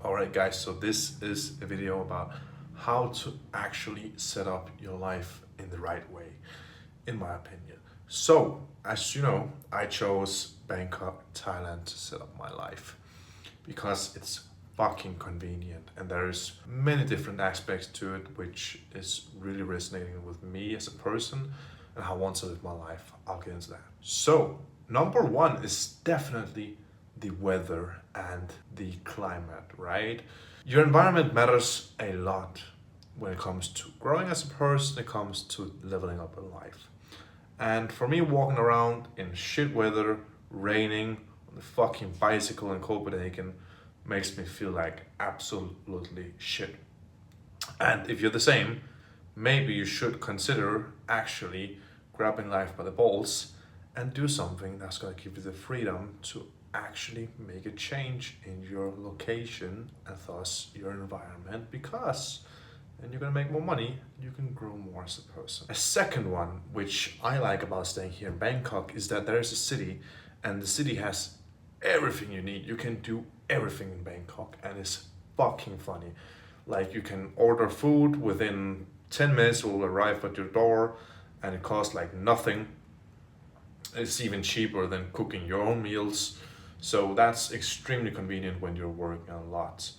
Alright guys, so this is a video about how to actually set up your life in the right way, in my opinion. So, as you know, I chose Bangkok, Thailand to set up my life because it's fucking convenient and there's many different aspects to it which is really resonating with me as a person and how I want to live my life. I'll get into that. So, number one is definitely the weather and the climate, right? Your environment matters a lot when it comes to growing as a person, it comes to leveling up in life. And for me, walking around in shit weather, raining, on the fucking bicycle in Copenhagen makes me feel like absolutely shit. And if you're the same, maybe you should consider actually grabbing life by the balls and do something that's gonna give you the freedom to actually make a change in your location and thus your environment, because then you're gonna make more money, you can grow more as a person. A second one, which I like about staying here in Bangkok, is that there is a city and the city has everything you need. You can do everything in Bangkok and it's fucking funny. Like you can order food within 10 minutes, it will arrive at your door and it costs like nothing. It's even cheaper than cooking your own meals. So that's extremely convenient when you're working a lot.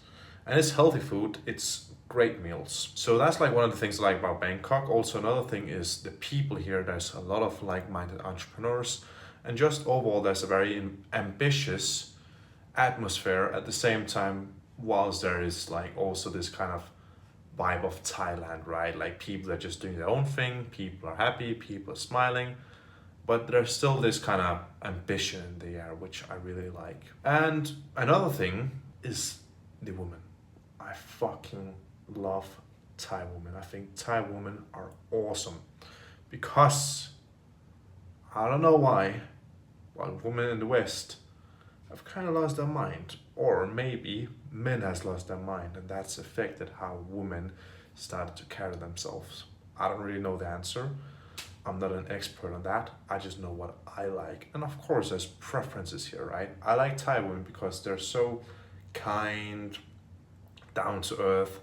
And it's healthy food, it's great meals. So that's like one of the things I like about Bangkok. Also, another thing is the people here. There's a lot of like-minded entrepreneurs. And just overall, there's a very ambitious atmosphere at the same time, whilst there is like also this kind of vibe of Thailand, right? Like people are just doing their own thing, people are happy, people are smiling, but there's still this kind of ambition in the air, which I really like. And another thing is the women. I fucking love Thai women. I think Thai women are awesome because I don't know why, but women in the West have kind of lost their mind, or maybe men has lost their mind, and that's affected how women started to carry themselves. I don't really know the answer. I'm not an expert on that. I just know what I like. And of course, there's preferences here, right? I like Thai women because they're so kind, down to earth.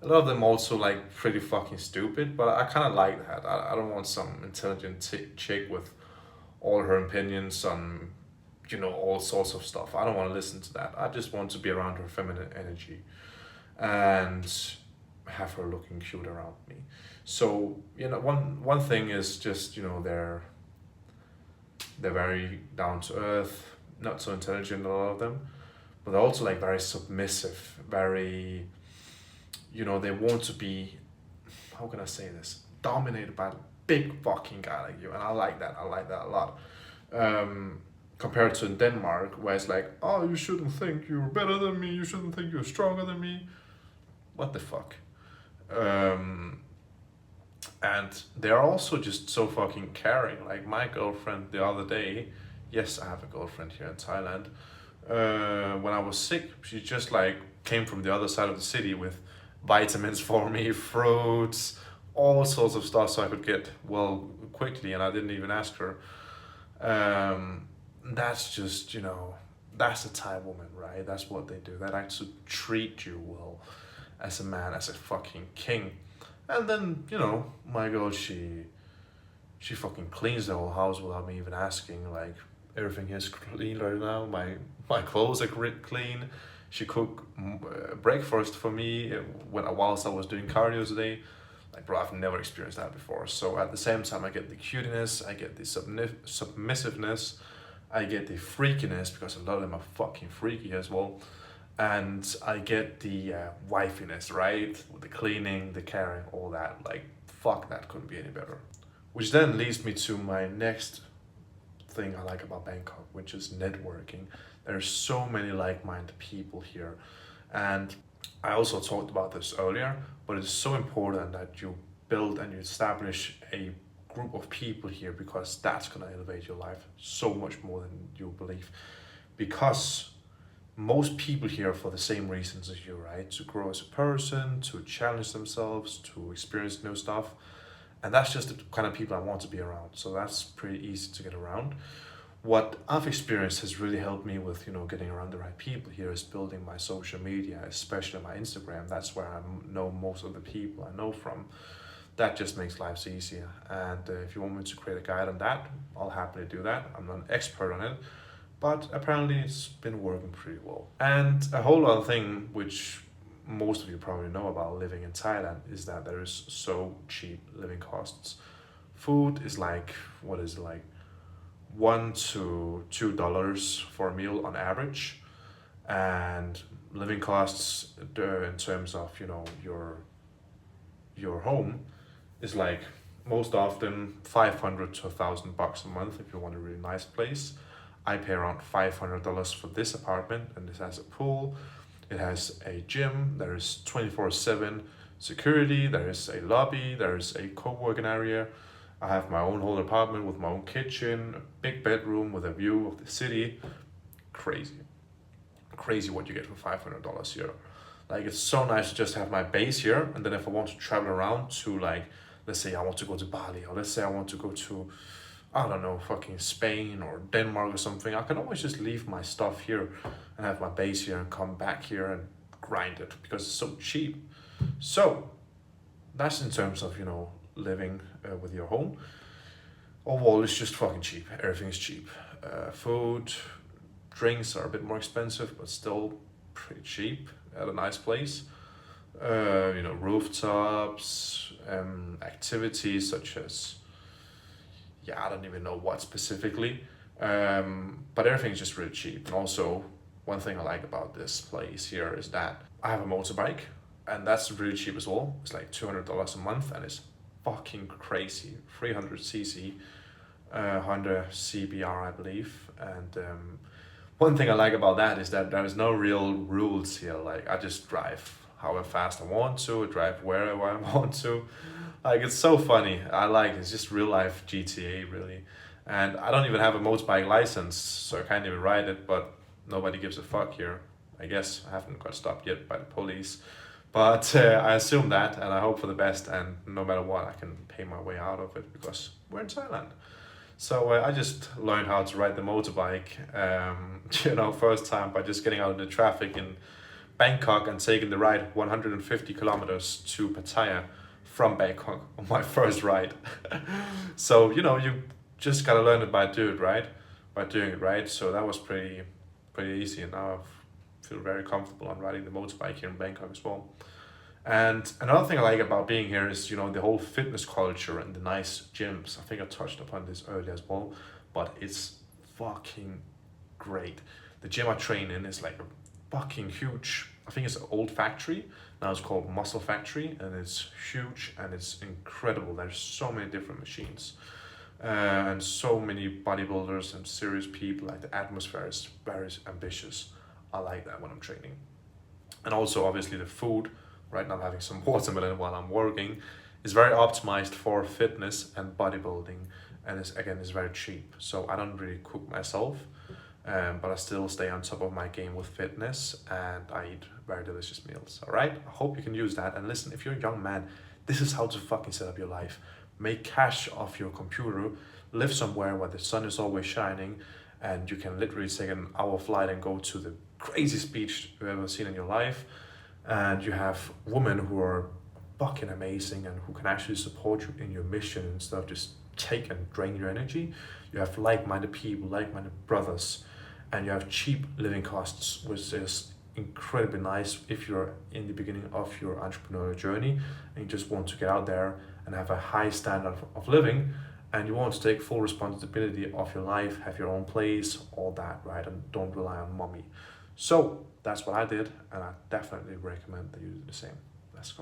A lot of them also like pretty fucking stupid, but I kind of like that. I don't want some intelligent chick with all her opinions on, all sorts of stuff. I don't want to listen to that. I just want to be around her feminine energy and have her looking cute around me. So one thing is just they're very down to earth, not so intelligent, a lot of them, but they're also like very submissive, very they want to be, how can I say this, dominated by a big fucking guy like you, and I like that a lot. Compared to in Denmark, where it's like, oh, you shouldn't think you're better than me, you shouldn't think you're stronger than me. What the fuck? And they're also just so fucking caring. Like my girlfriend the other day, yes, I have a girlfriend here in Thailand. When I was sick, she just like came from the other side of the city with vitamins for me, fruits, all sorts of stuff so I could get well quickly, and I didn't even ask her. That's just, that's a Thai woman, right? That's what they do. They like to treat you well as a man, as a fucking king. And then, my girl, she fucking cleans the whole house without me even asking. Like, everything is clean right now. My clothes are clean. She cooked breakfast for me whilst I was doing cardio today. Like, bro, I've never experienced that before. So at the same time, I get the cuteness, I get the submissiveness, I get the freakiness, because a lot of them are fucking freaky as well. And I get the wifiness, right? With the cleaning, the caring, all that. Like, fuck, that couldn't be any better. Which then leads me to my next thing I like about Bangkok, which is networking. There's so many like-minded people here. And I also talked about this earlier, but it's so important that you build and you establish a group of people here, because that's going to elevate your life so much more than you believe. Because most people here for the same reasons as you, right? To grow as a person, to challenge themselves, to experience new stuff. And that's just the kind of people I want to be around. So that's pretty easy to get around. What I've experienced has really helped me with, getting around the right people here is building my social media, especially my Instagram. That's where I know most of the people I know from. That just makes lives easier. And if you want me to create a guide on that, I'll happily do that. I'm not an expert on it, but apparently it's been working pretty well. And a whole other thing, which most of you probably know about living in Thailand, is that there is so cheap living costs. Food is like, what is it, like $1 to $2 for a meal on average, and living costs in terms of your home is like most often 500 to $1,000 a month if you want a really nice place. I pay around $500 for this apartment, and this has a pool, it has a gym, there is 24/7 security, there is a lobby, there is a co-working area. I have my own whole apartment with my own kitchen, a big bedroom with a view of the city. Crazy. Crazy what you get for $500 here. Like, it's so nice to just have my base here, and then if I want to travel around to, like, let's say I want to go to Bali, or let's say I want to go to, I don't know, fucking Spain or Denmark or something, I can always just leave my stuff here and have my base here and come back here and grind it because it's so cheap. So that's in terms of, living with your home. Overall, it's just fucking cheap. Everything's cheap. Food, drinks are a bit more expensive, but still pretty cheap at a nice place. Rooftops, activities such as, I don't even know what specifically, but everything's just really cheap. And also, one thing I like about this place here is that I have a motorbike, and that's really cheap as well. It's like $200 a month, and it's fucking crazy. 300cc, Honda CBR, I believe. And one thing I like about that is that there is no real rules here. Like, I just drive however fast I want to, drive wherever I want to. Like, it's so funny. I like it. It's just real life GTA, really. And I don't even have a motorbike license, so I can't even ride it, but nobody gives a fuck here. I guess I haven't got stopped yet by the police. But I assume that, and I hope for the best, and no matter what, I can pay my way out of it because we're in Thailand. So I just learned how to ride the motorbike, first time by just getting out in the traffic in Bangkok and taking the ride 150 kilometers to Pattaya from Bangkok on my first ride. So, you just gotta learn it by doing it, right? By doing it, right? So that was pretty easy, and now I feel very comfortable on riding the motorbike here in Bangkok as well. And another thing I like about being here is, the whole fitness culture and the nice gyms. I think I touched upon this earlier as well, but it's fucking great. The gym I train in is like a fucking huge, I think it's an old factory. Now it's called Muscle Factory, and it's huge and it's incredible. There's so many different machines. And so many bodybuilders and serious people. Like, the atmosphere is very ambitious. I like that when I'm training. And also, obviously, the food. Right now I'm having some watermelon while I'm working. It's very optimized for fitness and bodybuilding, and it's very cheap. So I don't really cook myself, but I still stay on top of my game with fitness, and I eat very delicious meals. All right, I hope you can use that. And listen, if you're a young man, this is how to fucking set up your life. Make cash off your computer, live somewhere where the sun is always shining, and you can literally take an hour flight and go to the craziest beach you've ever seen in your life. And you have women who are fucking amazing and who can actually support you in your mission instead of just take and drain your energy. You have like-minded people, like-minded brothers, and you have cheap living costs, which is incredibly nice if you're in the beginning of your entrepreneurial journey and you just want to get out there and have a high standard of living, and you want to take full responsibility of your life, have your own place, all that, right? And don't rely on mommy. So that's what I did, and I definitely recommend that you do the same. Let's go.